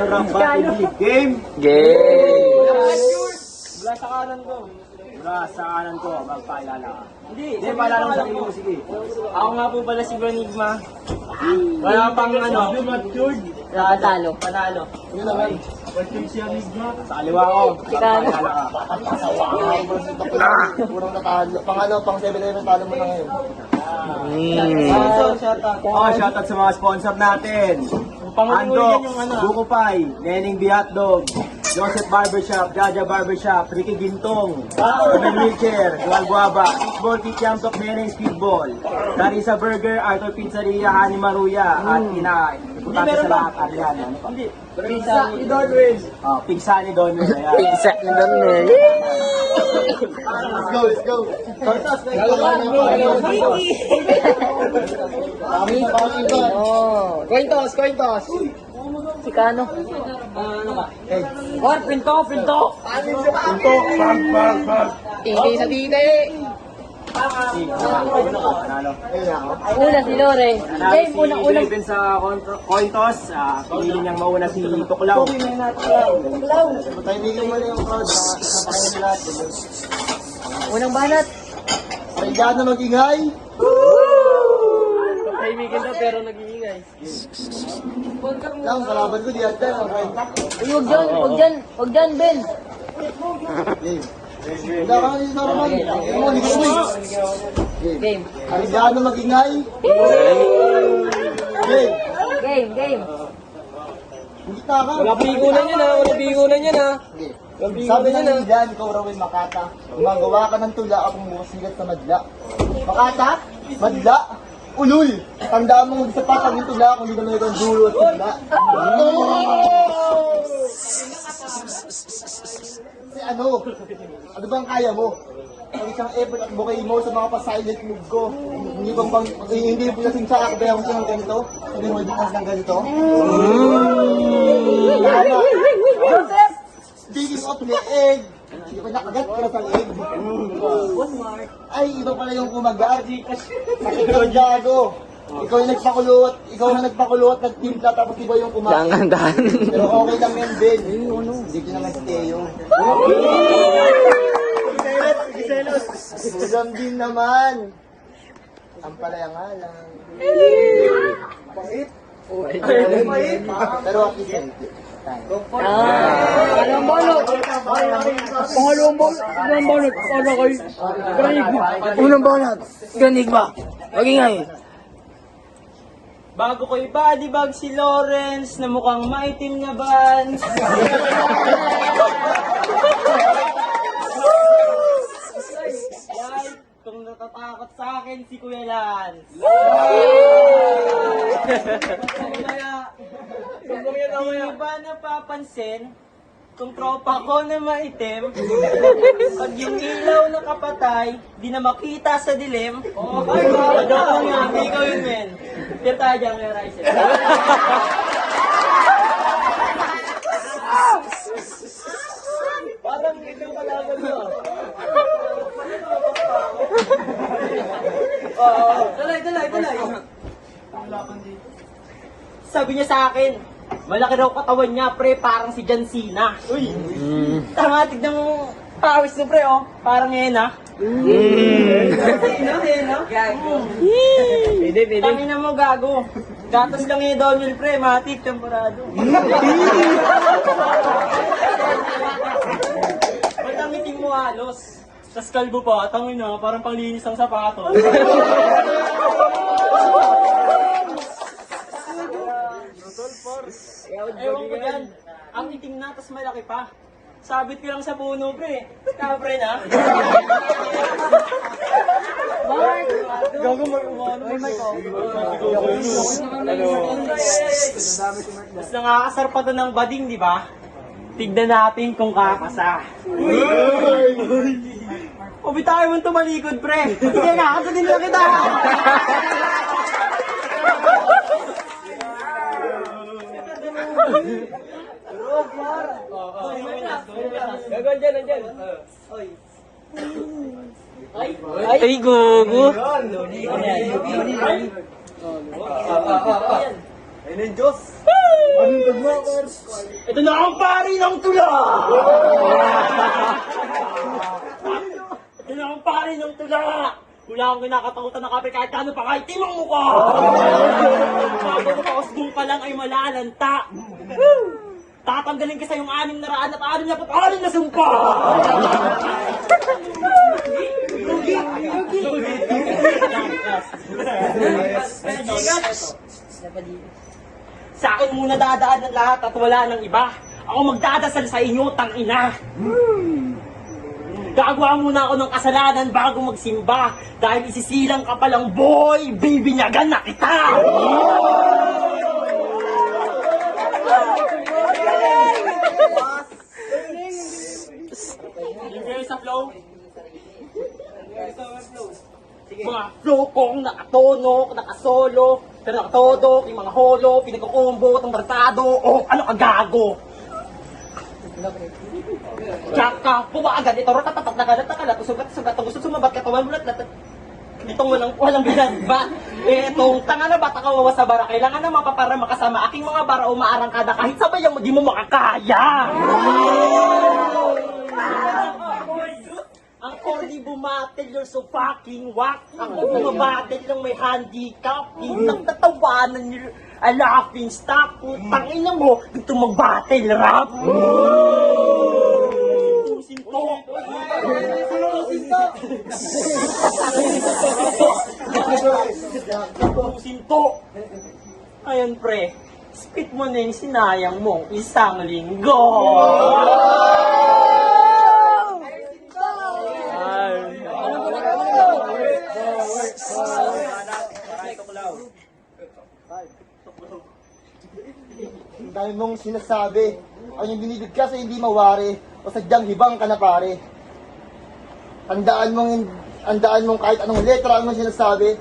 Game! Mula sa kanan ko. Mula sa kanan ko, magpaalala ka. Hindi, Paalala mo sa akin mo, sige. Ako nga po pala si Granigma. Wala pang ano. Talo. Panalo. Yun naman. Sa kaliwa ko, magpaalala ka. Urang natalo. Pang 7-11 talo mo na ngayon. Sponsor, shoutout. Shoutout sa mga sponsor natin. Pangulo Andok, yan yung ano. Buko Pie, Neneng B Hotdog, Joseph Barbershop, Jaja Barbershop, Ricky Gintong, Ruben Wheelchair, Juan Guava, Fishball, Kikiamtok, Neneng Speedball, Carissa Burger, Arthur Pizzeria, Hani Maruya, at importante sa lahat, Ariana. Ano pa? Hindi. Pizza ni Donwell. Pizza ni Donwell. Ayan. Pizza ni Donel. Let's go. Coin toss. Si Kano. Ano ka? Pinto. Titi sa titi. Panalo. Una si Lore. Game, Si unang. Draven sa coin toss. Pinili niyang mauna si Tuklaw. Tahimigin mo na yung crowd. Napakain nila lahat. Unang banat. Parindihan na mag-ingay. Kaibigan daw pero nag-iingay. Lang, kalaban ko di ata. Uy, wag dyan, Ben. Wala ka nga sa naman. Hindi ko mo. Game. Parindihan na mag-ingay. Game. Hindi ka ka. Wala bigunan yan ha. Sabi na nila dyan, ikaw raw ay Makata. Gumagawa ka ng tula at mumusigat sa madla. Makata? Madla? Ulul! Tandaan mo sa patang yung tula kung hindi ka mayroon dulo at tula. Kasi ano? Ano bang kaya mo? Ang isang effort at bukay mo sa mga pa-silent move ko. Hindi po kasing sa akbayan ko siya ng ganito. Hindi mo dikas ng ganito. Tama. Joseph! Speaking of the egg, hindi pa nakagat ka na sa egg. Ay, iba pala yung kumagat. Ikaw gago. Ikaw yung nagpakulot, nagtimpla, tapos iba yung kumagat. Pero okay lang yan, Ben. Hindi ko naman si Teo. Ulam din naman. Ang palaya nga lang. Pait. Pero at least thank you. Anong balot? Unang banat. Ganigma. Magingay. Bago ko i-body bag si Lawrence na mukhang maitim na ban. Ay, kung natatakot sa akin si Kuya Lance. Di ba napapansin kung tropa ko na maitim, pag yung ilaw nakapatay, di na makita sa dilim. Ay, joke lang yan, hindi ikaw yun, men. Kaya tayo dyan, Kuya Ryzen. Parang ikaw kalaban mo. Dalay. Sabi niya sa akin, malaki raw katawan niya, pre, parang si John Cena. Uy! Tama, tignan mo, pawis mo, pre, oh. Parang Hena. Hena? Gago. Pwede. Tangina mo, gago. Gatas lang yung Donald, pre, matik, temporado. Ba't ang iting mo halos? Tas kalbo pa, tangina, parang panglinis ng sapatos. Ewan ko yan. Ang itim na, tas malaki pa. Sabit ko lang sa puno, pre. Kapre na. Gago may mic ko. Mas nakakasar pa to ng bading, di ba? Tignan natin kung kakasa. Ubitaw mo tumalikod, pre. Sige nga, kasatin lang kita. Gagawin dyan, nandyan. Ay, gugu. Ayun yung Diyos. Ito na ang pari ng tula! Ito na ang pari ng tula! Wala akong kinakatakutan na kape kahit ano pa kahit timang mukha! Bago mapakasbong pa lang ay malalanta! Tatanggalin ka sa yung 666 na sumpa! Sa akin muna dadaan ang lahat at wala ng iba. Ako magdadasal sa inyo, tangina. Gagawa muna ako ng kasalanan bago magsimba. Dahil isisilang ka palang boy, bibinyagan na kita! Yung sa flow. Mga flow kong nakatonok, nakasolo, pero nakatodok, yung mga holo, pinagkukumbo, itong barkado, o ano ka gago? Tsaka, bumaagad ito, ratatatak na kalat, sugat, gusto sumabat ka, tumamulat, itong walang bilan ba? Itong tanga na bata kawawa sa bara, kailangan na mapapara makasama aking mga bara o maarangkada kahit sabay ang di mo makakaya. Ang corny bumatel, you're so fucking whack. Ako bumatel lang may handicap. Nagtatawanan niyo, a laughing stock. Tangin na mo, dito mag-battle rap. Sinto. Sinto. Ayan pre, spit mo na yung sinayang mong isang linggo. Ang dami mong sinasabi. Ang yung binibigkas ay hindi mawari o sadyang hibang ka na pare. Andaan mong kahit anong letra ang mong sinasabi.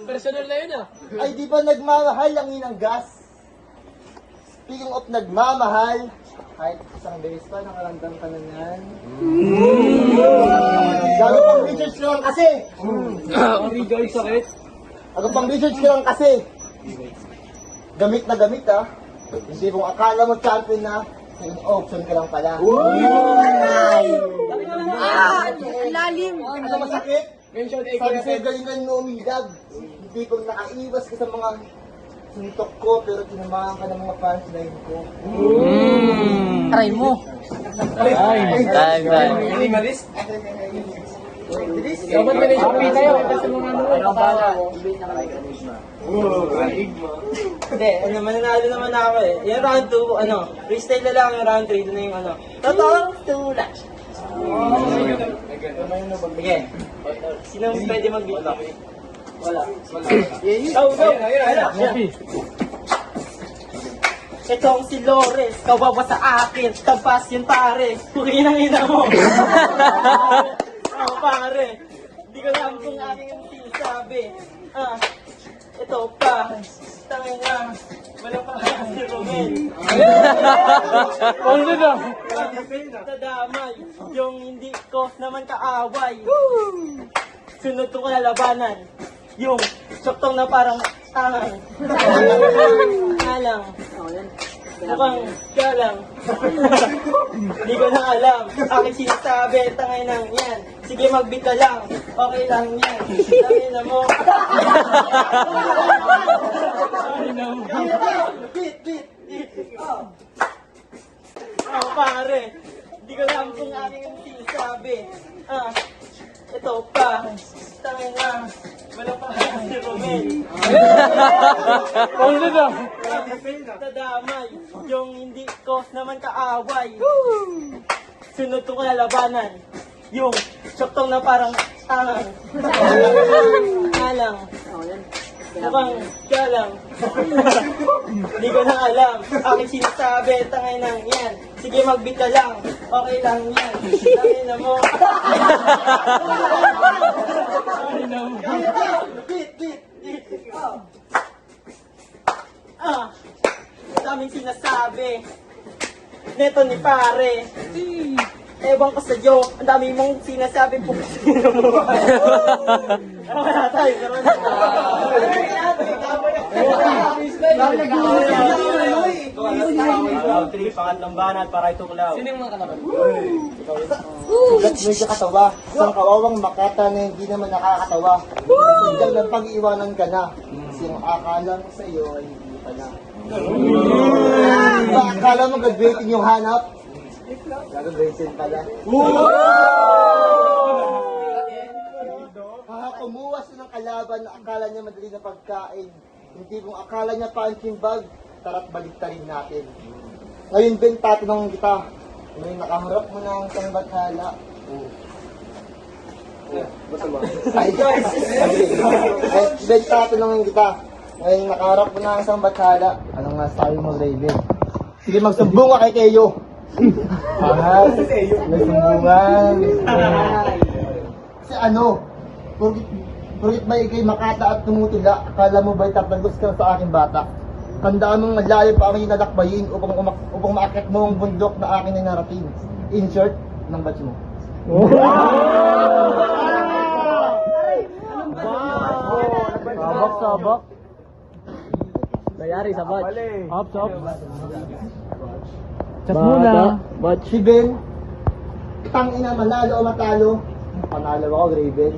Personal na yun ah. Ay di ba nagmamahal ang inang gas? Speaking of nagmamahal, kahit isang beses pa nakaramdam ka na yan. Gago pang research ka lang kasi. Rejoice sakit. Gago pang research ka lang kasi. Gamit na gamit ah. Hindi kung akala mo champion na, second option ka lang pala. Lalim. Ano masakit? Mention Sabi sa'yo galingan mo umilag. Hindi ko nakaiwas ka sa mga suntok ko, pero tinamaan ka ng mga punchline ko. Try mo. Dapat may happy tayo. Kasi mga Hindi, mananalo naman ako eh. Yung round 2, freestyle na lang yung round 3, doon na yung totoo, tula. Sige. Sino pwede mag-beat up? Wala. Go! Itong si Lores, kawawa sa akin, tabas yung pare, kukinang-ina mo. Pare, hindi ko alam kung aking yung sinasabi. Ito pa, tangin na, wala pa si Romel. Nadamay, yung hindi ko naman kaaway. Sunod ko lalabanan, yung soktong na parang tangan. Alang, mukhang galang. Hindi ko na alam, aking sinasabi, tangin nang yan. Sige mag-beat ka lang, okay lang yan. Tangin na mo. Beat. Pare, hindi ko alam kung aking sinasabi. Ito pa, tangin na, wala pa si Romel. Nadamay, yung hindi ko naman kaaway. Sunod ko lalabanan, yung soktong na parang tangan. Alang, mukhang galang. Hindi ko na alam, aking sinasabi, tangay nang yan. Sige mag-beat ka lang, okay lang yan. Tangay na mo. Beat. Daming sinasabi. Neto ni pare. Ewan ko sa iyo, ang dami mong sinasabi po. Round 3, pangatlong banat para ituklaw. Sino yung mga kalaban? Sugat mo siya katawa. Isang kawawang makata na hindi naman nakakatawa. Hanggang ng pag-iwanan ka na. Kasi ang akala mo sa iyo ay hindi pa na. Akala mo graduating yung hanap? Graduating pala. Kumuha siya ng kalaban na akala niya madali na pagkain. Hindi kung akala niya punching bag, tara't baliktarin natin. Ngayon, Ben, tatanungin kita. Ngayon, nakaharap mo na ang sangbathala. Ay, Ben, tatanungin kita. Ngayon, nakaharap mo na ang sangbathala. Anong nga sabi mo, Raven? Sige, magsumbong ka kay Teo. Ahas, may sumbungan. Kasi ano, Purgit ba ikay makata at tumutula, akala mo ba'y tatagos ka sa aking bata? Tandaan mong malayo pa ang inalakbayin upang maakit mo ang bundok na akin ay narating. In short, ng batch mo. Sabak. Dayari sa batch. Ops. Chat muna. Batch si Ben, tangina manalo o matalo, panalo ako, Raven.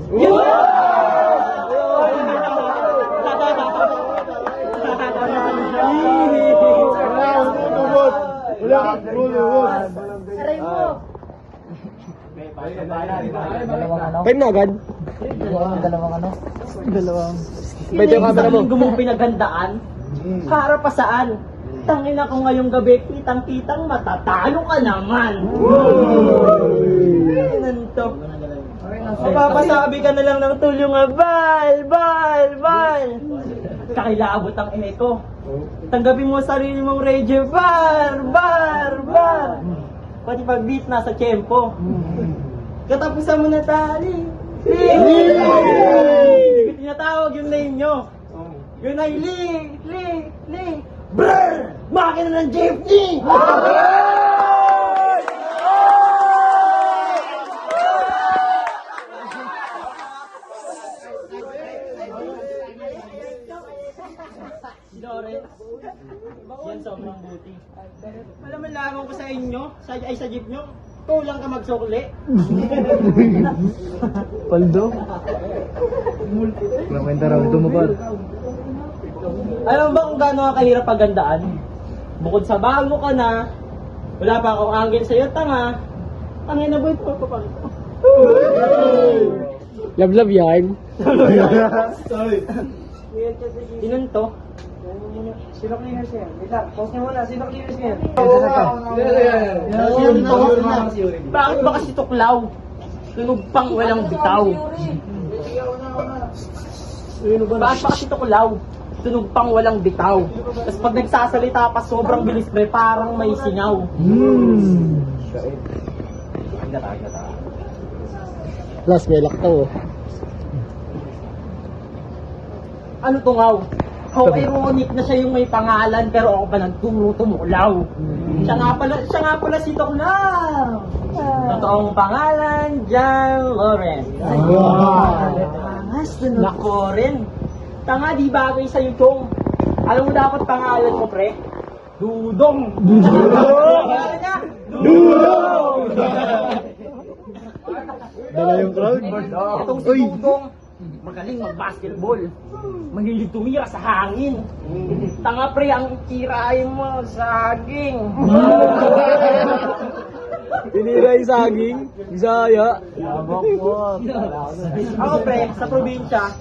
Aray mo. Time na agad. Dalawang. May yung camera mo. Mong pinaghandaan. Para pa saan? Tangin ako ngayong gabi, kitang-kitang matatalo ka naman. Ganun to. Mapapasabi ka na lang ng tulong bal. Kakilaabot ang echo. Tanggapin mo sarili mong rage, bar. Pati pag beat nasa tempo. Katapusan mo na tali. Hindi ko tinatawag yung name nyo. Yun ay Lee. Brrr! Makina ng jeepney! Yan sobrang buti. Alam mo, lamang ko sa inyo, sa jeep nyo, tulang ka magsukli. Paldo. Kwenta raw ito mo ba? Alam mo ba kung gaano ka kahirap pagandaan? Bukod sa bago ka na, wala pa akong angle sa'yo, tanga. Tangin na boy, papapakita. Love yan. Sinun to? Sino cleaners yan? Post niya muna. Sino cleaners yan? Bakit ba kasi tuklaw? Tunog pang walang bitaw. Bakit ba kasi tuklaw? Tunog pang walang bitaw. Tapos pag nagsasalita pa sobrang bilis pre, parang may singaw. Last, may laktaw. Ano tungaw? How ironic na siya yung may pangalan pero ako pa nagtumulaw. Siya nga pala si Tuklaw. Totoong pangalan, John Lawrence. Nako rin. Tanga, di bagay sa'yo, Chong. Alam mo dapat pangalan mo, pre? Dudong! Pangalan niya? Dudong! Dala yung crowd. Itong si Dudong, magaling mag-basketball. Mahilig tumira sa hangin. Tanga, pre, ang kirain mo, saging. Tinira yung saging. Bisaya. Ako, pre, sa probinsya,